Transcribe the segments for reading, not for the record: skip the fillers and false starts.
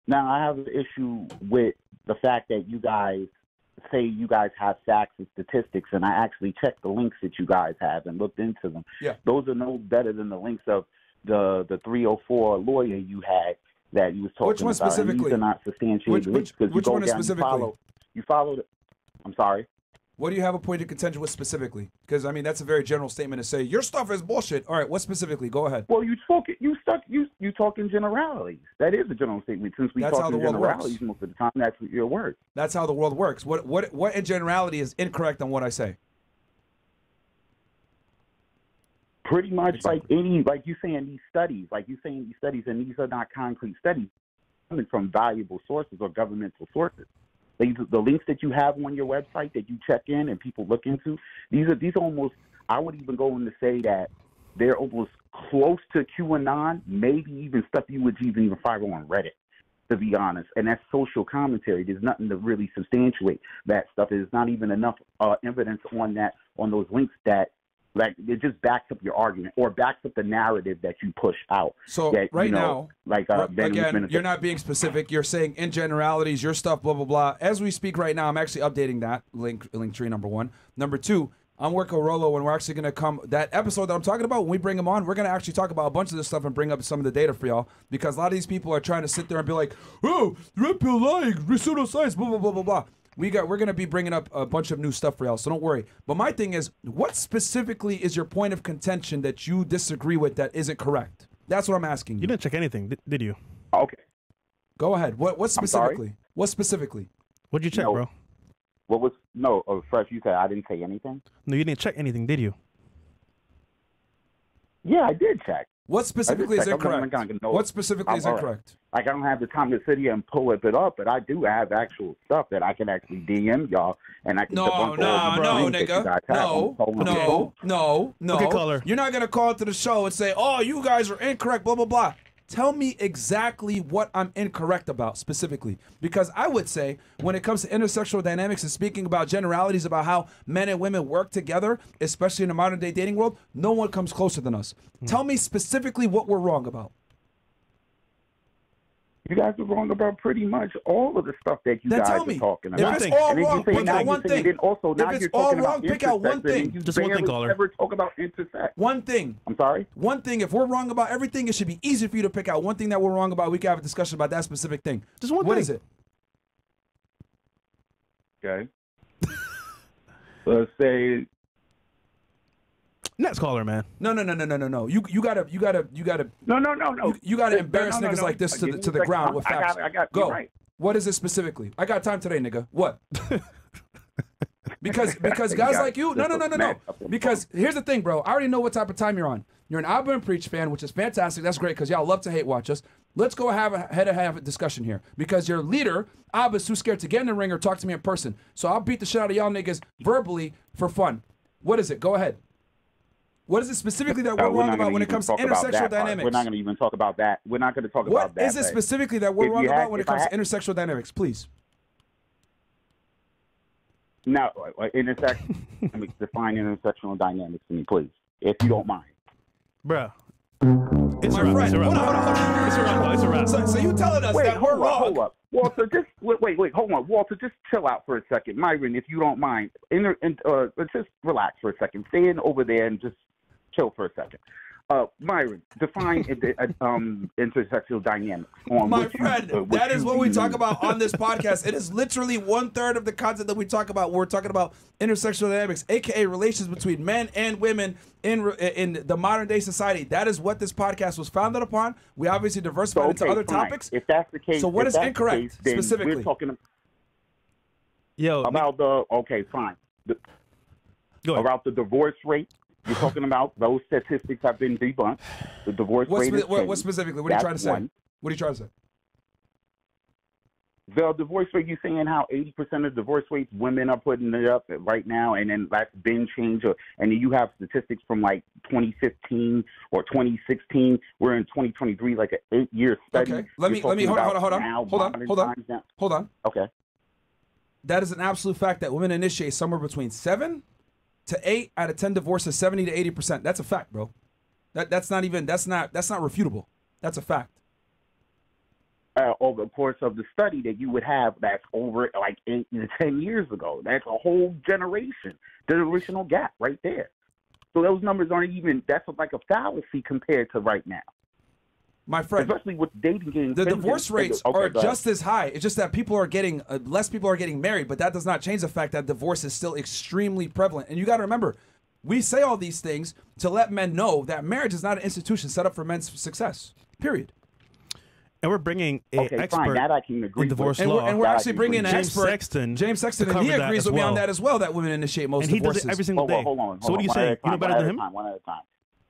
Now, I have an issue with the fact that you guys say you guys have facts and statistics, and I actually checked the links that you guys have and looked into them. Yeah. Those are no better than the links of the 304 lawyer you had that you was talking about. Which one specifically? And these are not substantiated links because you go one is down, specifically? you follow it. I'm sorry. What do you have a point of contention with specifically? Because, I mean, that's a very general statement to say, your stuff is bullshit. All right, what specifically? Go ahead. Well, you talk in generalities. That is a general statement. Since we talk in generalities most of the time, that's your word. That's how the world works. What in generality is incorrect on what I say? Pretty much like you saying these studies, and these are not concrete studies coming from valuable sources or governmental sources. The links that you have on your website that you check in and people look into, these are almost, I would even go in to say that they're almost close to QAnon, maybe even stuff you would even find on Reddit, to be honest. And that's social commentary. There's nothing to really substantiate that stuff. There's not even enough evidence on those links that, like, it just backs up your argument or backs up the narrative that you push out. So that, now, again, you're not being specific. You're saying in generalities, your stuff, blah, blah, blah. As we speak right now, I'm actually updating that link tree, number one. Number two, I'm working with Rolo, and we're actually going to come, that episode that I'm talking about, when we bring him on, we're going to actually talk about a bunch of this stuff and bring up some of the data for y'all, because a lot of these people are trying to sit there and be like, oh, red pill lying, pseudoscience, blah, blah, blah, blah, blah. We're going to be bringing up a bunch of new stuff for y'all, so don't worry. But my thing is, what specifically is your point of contention that you disagree with that isn't correct? That's what I'm asking you. You didn't check anything, did you? Okay. Go ahead. What specifically? What specifically? What'd you check, bro? Fresh, you said I didn't say anything? No, you didn't check anything, did you? Yeah, I did check. What specifically is incorrect? What specifically is incorrect? Like, I don't have the time to sit here and pull it up, but I do have actual stuff that I can actually DM y'all, and I can nigga. No. Okay, caller. You're not gonna call into the show and say, "Oh, you guys are incorrect," blah blah blah. Tell me exactly what I'm incorrect about specifically, because I would say when it comes to intersexual dynamics and speaking about generalities about how men and women work together, especially in the modern day dating world, no one comes closer than us. Tell me specifically what we're wrong about. You guys are wrong about pretty much all of the stuff that you guys are talking about. If it's all wrong, pick out one thing. If it's all wrong, pick out one thing. Just one thing, caller. Never talk about intersex. One thing. I'm sorry? One thing. If we're wrong about everything, it should be easy for you to pick out one thing that we're wrong about. We can have a discussion about that specific thing. Just one thing. What is it? Okay. Let's say... Next caller, man. No. You gotta. No. You gotta embarrass niggas like this to the ground with facts. I got Go. right. What is it specifically? I got time today, nigga. What? because guys like you. No. Because here's the thing, bro. I already know what type of time you're on. You're an Abba and Preach fan, which is fantastic. That's great because y'all love to hate watch us. Let's go have a discussion here because your leader, Abba's too scared to get in the ring or talk to me in person. So I'll beat the shit out of y'all niggas verbally for fun. What is it? Go ahead. What is it specifically that we're wrong about when it comes to intersexual dynamics? We're not going to even talk about that. We're not going to talk about that. What is it specifically that we're wrong about when it comes to intersexual dynamics? Please. No, define intersectional dynamics to me, please, if you don't mind. Bruh. It's a wrap. Hold on. It's a wrap. So you telling us that we're wrong? Hold up. Walter, just wait, hold on. Walter, just chill out for a second. Myron, if you don't mind, just relax for a second. Stay in over there and just chill for a second. Myron, define intersexual dynamics. My friend, that is what we talk about on this podcast. It is literally 1/3 of the content that we talk about. We're talking about intersexual dynamics, aka relations between men and women in the modern day society. That is what this podcast was founded upon. We obviously diversified into other topics. If that's the case, so what is incorrect specifically? We're talking about about the divorce rate. You're talking about those statistics have been debunked. The divorce rate is what specifically? What are you trying to say? What are you trying to say? The divorce rate, you're saying how 80% of divorce rates, women are putting it up right now, and then that's been changed. And you have statistics from like 2015 or 2016. We're in 2023, like an 8-year study. Okay, let me hold on. Okay. That is an absolute fact that women initiate somewhere between 7 to 8 out of 10 divorces, 70 to 80%. That's a fact, bro. That's not refutable. That's a fact. over the course of the study that you would have that's over like 8 to 10 years ago. That's a whole generational gap right there. So those numbers aren't even, that's like a fallacy compared to right now. My friend, especially with dating games, the divorce rates are just as high. It's just that people are getting, less people are getting married, but that does not change the fact that divorce is still extremely prevalent. And you got to remember, we say all these things to let men know that marriage is not an institution set up for men's success, period. And we're bringing an expert that I can agree in divorce with. law. And we're actually bringing an expert, James Sexton, and he agrees with me on that as well, that women initiate most divorces. And he does it every single day. Hold on. So what are you saying? You know better than him? One at a time.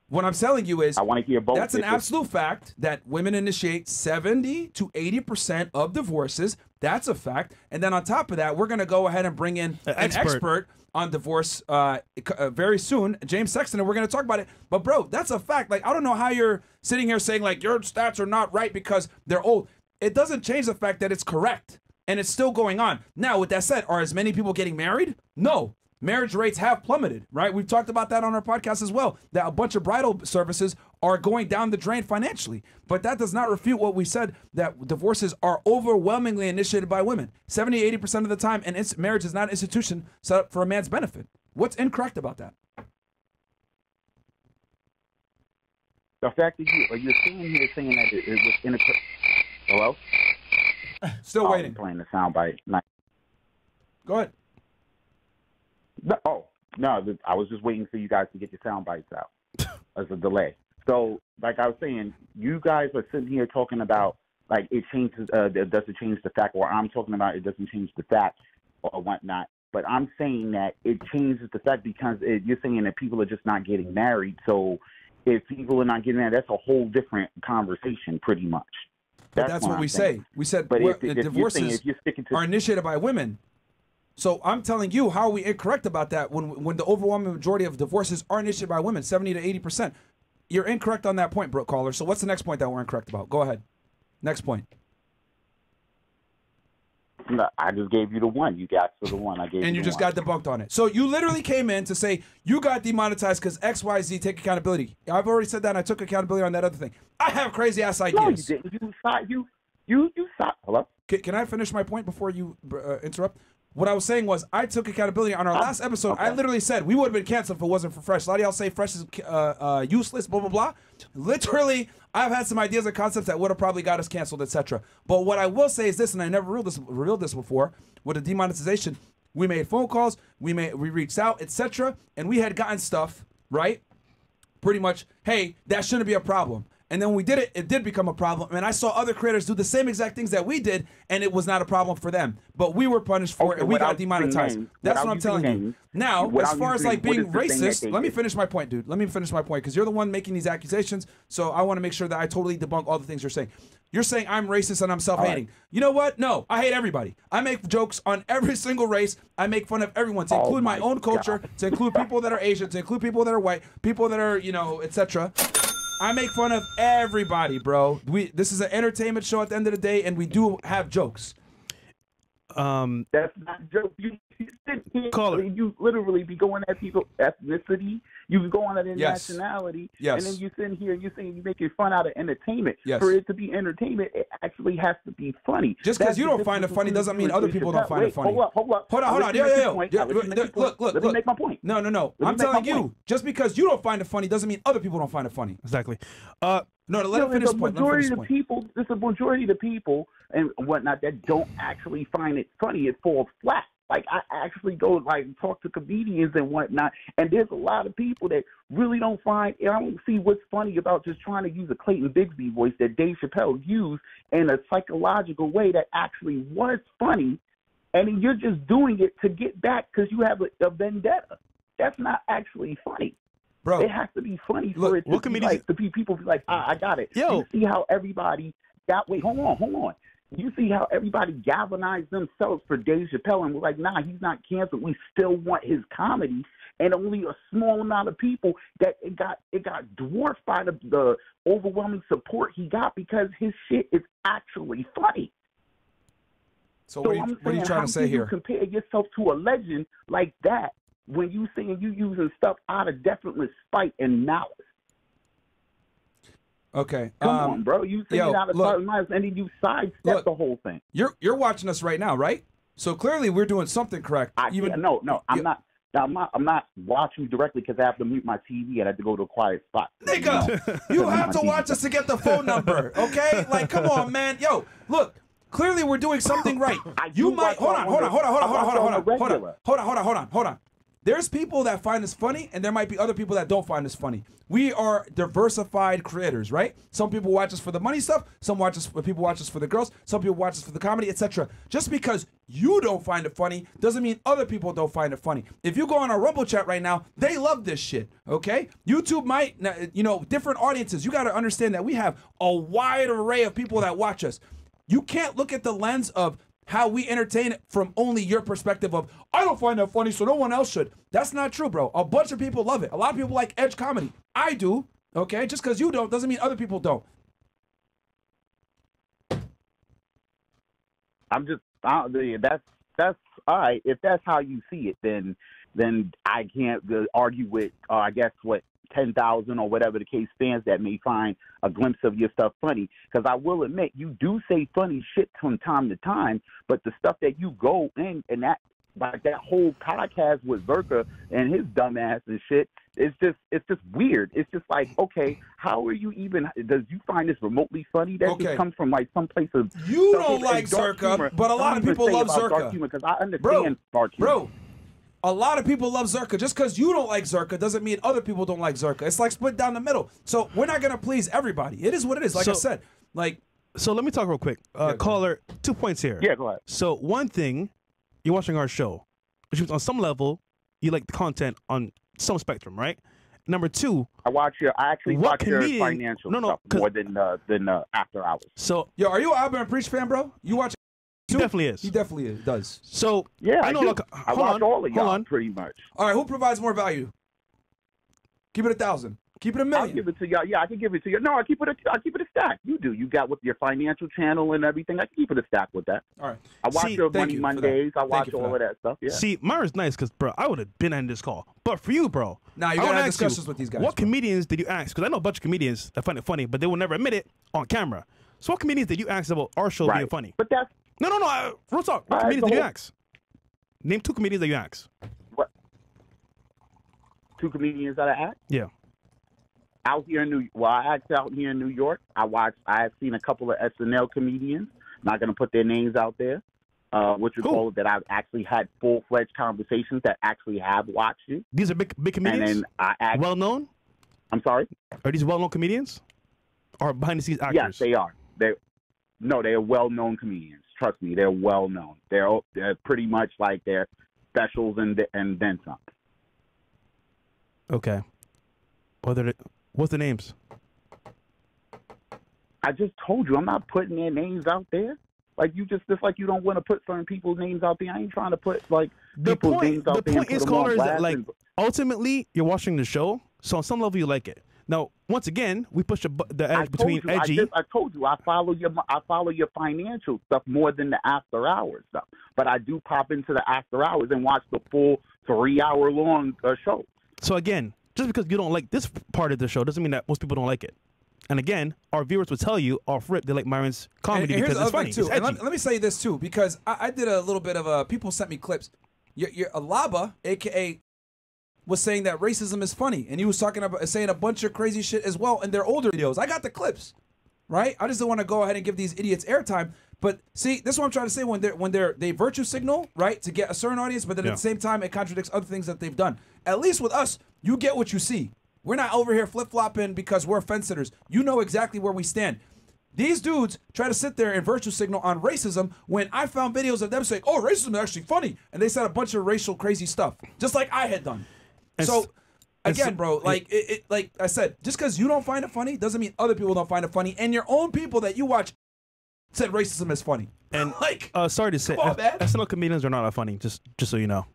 What I'm telling you is, I want to hear both. That's an absolute fact that women initiate 70 to 80% of divorces. That's a fact. And then on top of that, we're going to go ahead and bring in an expert on divorce very soon, James Sexton, and we're going to talk about it. But bro, that's a fact. Like, I don't know how you're sitting here saying like your stats are not right because they're old. It doesn't change the fact that it's correct and it's still going on. Now, with that said, are as many people getting married? No. Marriage rates have plummeted, right? We've talked about that on our podcast as well, that a bunch of bridal services are going down the drain financially. But that does not refute what we said, that divorces are overwhelmingly initiated by women. 70, 80% of the time, and marriage is not an institution set up for a man's benefit. What's incorrect about that? The fact that you're sitting here saying that it was incorrect. Hello? Still waiting. I'm playing the soundbite. Go ahead. No, I was just waiting for you guys to get your sound bites out as a delay. So, like I was saying, you guys are sitting here talking about, like, it changes, it doesn't change the fact, or I'm talking about it doesn't change the fact or whatnot. But I'm saying that it changes the fact because you're saying that people are just not getting married. So if people are not getting married, that's a whole different conversation pretty much. That's what we say. We said divorces are initiated by women. So I'm telling you, how are we incorrect about that when the overwhelming majority of divorces are initiated by women, 70 to 80%? You're incorrect on that point, Brooke Caller. So what's the next point that we're incorrect about? Go ahead. Next point. No, I just gave you the one. You got to the one. I gave you. And you just got debunked on it. So you literally came in to say you got demonetized because XYZ. Take accountability. I've already said that, and I took accountability on that other thing. I have crazy ass ideas. No, you didn't. You shot. Hello. Can I finish my point before you interrupt? What I was saying was I took accountability on our last episode. Okay. I literally said we would have been canceled if it wasn't for Fresh. A lot of y'all say Fresh is useless, blah, blah, blah. Literally, I've had some ideas and concepts that would have probably got us canceled, etc. But what I will say is this, and I never revealed this before, with the demonetization, we made phone calls, we reached out, etc., and we had gotten stuff, right? Pretty much, hey, that shouldn't be a problem. And then when we did it, it did become a problem. And I saw other creators do the same exact things that we did, and it was not a problem for them. But we were punished for it, and we got demonetized. That's what I'm telling you. Now, as far as like being racist, let me finish my point, dude. Let me finish my point, because you're the one making these accusations, so I want to make sure that I totally debunk all the things you're saying. You're saying I'm racist and I'm self-hating. Right. You know what? No, I hate everybody. I make jokes on every single race. I make fun of everyone, to include my own culture, to include people that are Asian, to include people that are white, people that are, etc. I make fun of everybody, bro. This is an entertainment show at the end of the day, and we do have jokes. That's not joke. You literally be going at people's ethnicity. You be going at their nationality. Yes. And then you sit here and you're saying you're making fun out of entertainment. Yes. For it to be entertainment, it actually has to be funny. Just because you don't find it funny doesn't mean other people don't find it funny. Hold up. Hold on. Yeah. Look. Let me make my point. No. I'm telling you, just because you don't find it funny doesn't mean other people don't find it funny. Exactly. Let him finish the point. There's a majority of the people and whatnot that don't actually find it funny. It falls flat. Like, I actually go, like, talk to comedians and whatnot, and there's a lot of people that really don't find, I don't see what's funny about just trying to use a Clayton Bigsby voice that Dave Chappelle used in a psychological way that actually was funny, and you're just doing it to get back because you have a vendetta. That's not actually funny. Bro, it has to be funny for it to be like, to be people be like, I got it. Yo. You see how everybody got, wait, hold on. You see how everybody galvanized themselves for Dave Chappelle and was like, nah, he's not canceled. We still want his comedy. And only a small amount of people that it got dwarfed by the overwhelming support he got because his shit is actually funny. So what are you trying to say here? You compare yourself to a legend like that when you saying you using stuff out of definite spite and malice? Okay. Come on, bro. You say you're not a certain life, and then you sidestep the whole thing. You're watching us right now, right? So clearly we're doing something correct. No, I'm not. I'm not watching you directly because I have to mute my TV and I have to go to a quiet spot. Nigga, you have to watch us to get the phone number, okay? Like, come on, man. Yo, look. Clearly, we're doing something right. You might hold on. There's people that find this funny, and there might be other people that don't find this funny. We are diversified creators, right? Some people watch us for the money stuff. People watch us for the girls. Some people watch us for the comedy, etc. Just because you don't find it funny doesn't mean other people don't find it funny. If you go on our Rumble chat right now, they love this shit, okay? YouTube might, different audiences. You got to understand that we have a wide array of people that watch us. You can't look at the lens of how we entertain it from only your perspective of, I don't find that funny, so no one else should. That's not true, bro. A bunch of people love it. A lot of people like edge comedy. I do, okay? Just because you don't doesn't mean other people don't. That's all right. If that's how you see it, then I can't argue with, I guess, what 10,000 or whatever the case stands that may find a glimpse of your stuff funny. Because I will admit, you do say funny shit from time to time, but the stuff that you go in and that, like that whole podcast with Zerka and his dumbass and shit, it's just weird. It's just like, okay, how are you even? Does you find this remotely funny? That just comes from like some place of you don't like Zerka, but a lot of people love Zerka. Because I understand dark humor. Bro. A lot of people love Zerka. Just because you don't like Zerka doesn't mean other people don't like Zerka. It's like split down the middle. So we're not gonna please everybody. It is what it is. Like I said, like. So let me talk real quick. Caller, 2 points here. Yeah, go ahead. So one thing, you're watching our show, which means on some level, you like the content on some spectrum, right? Number two, I actually watch your financial stuff more than After Hours. So, yo, are you an Albert and Preach fan, bro? You watch? He definitely is. He definitely does. So yeah, I know. I watch all of y'all pretty much. All right, who provides more value? Keep it 1,000. Keep it 1,000,000. I'll give it to y'all. Yeah, I can give it to you. No, I keep it a stack. You do. You got with your financial channel and everything. I can keep it a stack with that. All right. I watch your Money Mondays. I watch all of that stuff. Yeah. See, Myron's nice because, bro, I would have been on this call. But for you, bro, you gotta have discussions with these guys. What comedians did you ask? Because I know a bunch of comedians that find it funny, but they will never admit it on camera. So what comedians did you ask about our show being funny? But that's no. Real talk. What comedians did you ask? Name 2 comedians that you asked. What? 2 comedians that I asked? Yeah. Out here in I asked out here in New York. I have seen a couple of SNL comedians. Not gonna put their names out there. What you call it, that I've actually had full-fledged conversations that actually have watched you. These are big comedians. And then I asked, well known. I'm sorry. Are these well known comedians? Or behind the scenes actors? Yes, they are. They're well known comedians. Trust me, they're well known. They're pretty much like their specials and then some. Okay. What's the names? I just told you I'm not putting their names out there. Like you just like you don't want to put certain people's names out there. I ain't trying to put like people's names out there. The point is, caller, is that like ultimately you're watching the show, so on some level you like it. Now, once again, we push the edge between edgy. I told you I follow your financial stuff more than the After Hours stuff. But I do pop into the After Hours and watch the full 3-hour long show. So again, just because you don't like this part of the show doesn't mean that most people don't like it. And again, our viewers will tell you off rip they like Myron's comedy because it's funny. Too. And let me say this too, because I did a little bit of people sent me clips. Your Alaba, aka, was saying that racism is funny, and he was saying a bunch of crazy shit as well in their older videos. I got the clips, right? I just don't want to go ahead and give these idiots airtime. But see, this is what I'm trying to say. When they virtue signal, right, to get a certain audience, but then at the same time it contradicts other things that they've done. At least with us, you get what you see. We're not over here flip-flopping because we're fence sitters. You know exactly where we stand. These dudes try to sit there and virtue signal on racism when I found videos of them saying, oh, racism is actually funny. And they said a bunch of racial crazy stuff, just like I had done. So, again, bro, like like I said, just because you don't find it funny doesn't mean other people don't find it funny. And your own people that you watch said racism is funny. And like, sorry to say, SNL comedians are not that funny, just so you know.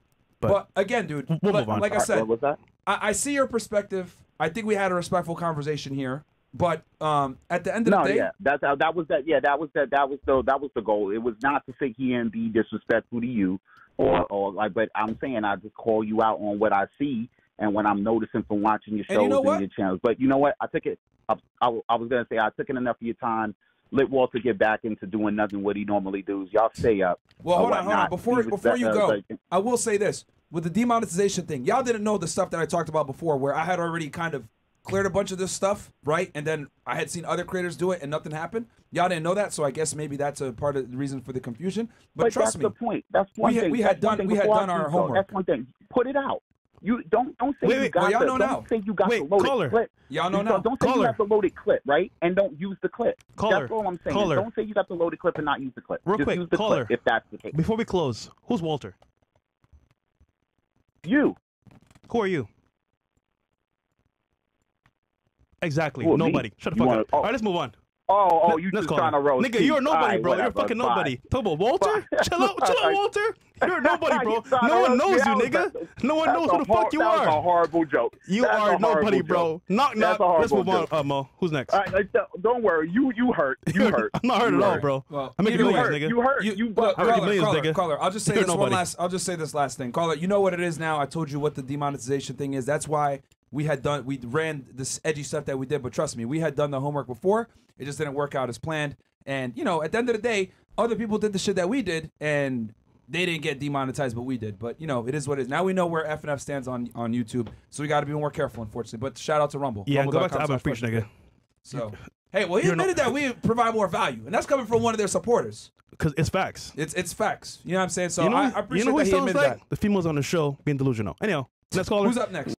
But again, dude, we'll move on. Like I said, what was that? I see your perspective. I think we had a respectful conversation here. But at the end of the day, that was the goal. It was not to sit here and be disrespectful to you, or like. But I'm saying I just call you out on what I see, and what I'm noticing from watching your shows and your channels. But you know what? I took it. I was gonna say I took it enough of your time. Let Walter get back into doing nothing what he normally does. Y'all stay up. Well, hold on. Before you go, I will say this. With the demonetization thing, y'all didn't know the stuff that I talked about before, where I had already kind of cleared a bunch of this stuff, right? And then I had seen other creators do it and nothing happened. Y'all didn't know that, so I guess maybe that's a part of the reason for the confusion. But trust me, that's the point. That's one thing. We had done our homework. That's one thing. Put it out. You don't say you got the loaded clip. Y'all know now. Don't say you have the loaded clip, right? And don't use the clip. That's all I'm saying. Don't say you got the loaded clip and not use the clip. Real Just quick, use the clip if that's the case. Before we close, who's Walter? You. Who are you? Exactly. Who, nobody. Me? Shut the fuck up. All right, let's move on. You just trying to roast. Nigga, you're nobody, bro. You're fucking nobody. Talk about Walter? Chill out, Walter. You're nobody, bro. No one knows you, nigga. No one knows who the fuck you are. That's a horrible joke. You are nobody, bro. Knock, knock. Let's move on, Mo. Who's next? Don't worry. You hurt. You hurt. I'm not hurt at all, bro. Well, I'm making millions, nigga. You hurt. Caller, I'll just say this I'll just say this last thing. Caller, you know what it is now. I told you what the demonetization thing is. That's why we ran this edgy stuff that we did, but trust me, we had done the homework before. It just didn't work out as planned. And, you know, at the end of the day, other people did the shit that we did, and they didn't get demonetized, but we did. But, you know, it is what it is. Now we know where FNF stands on YouTube, so we got to be more careful, unfortunately. But shout out to Rumble. Yeah, go back to I'm a preach, nigga. So, hey, well, he admitted that we provide more value, and that's coming from one of their supporters. Because it's facts. It's facts. You know what I'm saying? So I appreciate that he admitted that. The females on the show being delusional. Anyhow, let's call her. Who's up next?